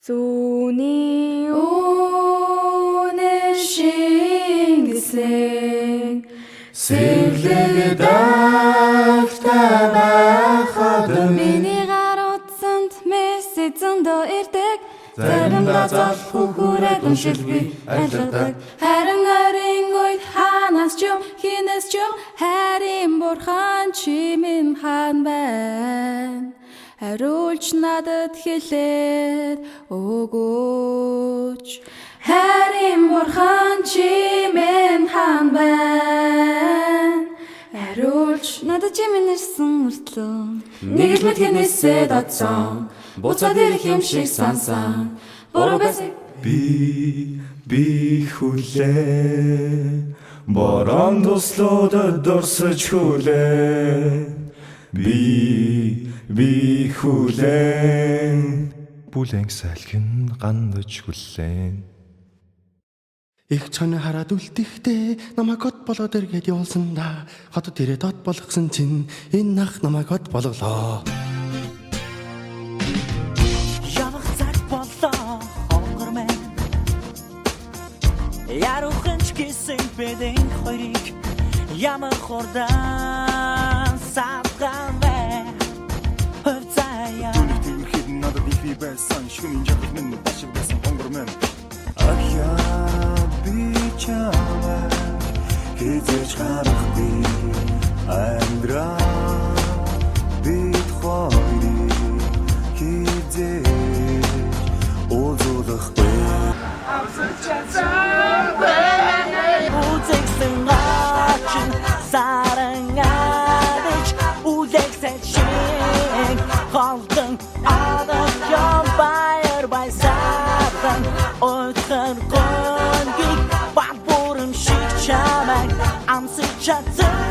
Зүүнний үнэр шингэсэн Сэвлэг дагтай байхад миний гар утсанд мессежэндөө ирдэг заримдаа залхуу хүрээд уншилгүй айлгадаг харин орин үед ханаас ч юм хинээс ч юм харин бурхан чи минь хаан байна хариулж надад хэлээд өгөөч харин бурхан чи минь хаан байна хариулж надад чи минь ирсэн мөртлөө нэг л мэд хинээсээ датсан буцаад ирэх юм шиг сансан буруу байсан би хүлээ борон туслууд дурсаж хүлээ би хүлээ бүлэн салхин гандаж хүлээ Их чаны хараад үлдэхтэй намайг гот болоод эргээд явуулсан да. Хотод ирээд дот болгосон чинь энэ нах намайг гот болголоо. Явах цаг болоо хонгор мэн Ярухынч гэсэн бэдэн хоёрыг ямар хурдан савган бэ Хөвцая Тэрхэд надад их би байсан шүнийн жагт минь башиг байсан хонгор мэн би чамаа хийж харахгүй андра бит хойри хийж озолохгүй үзэгсэн гачин сарангаадч үзэгсэн шиг холдон адах юм баяр байсаатан ойхор гонгийг бабурам шиг чамайг амсаж чадсан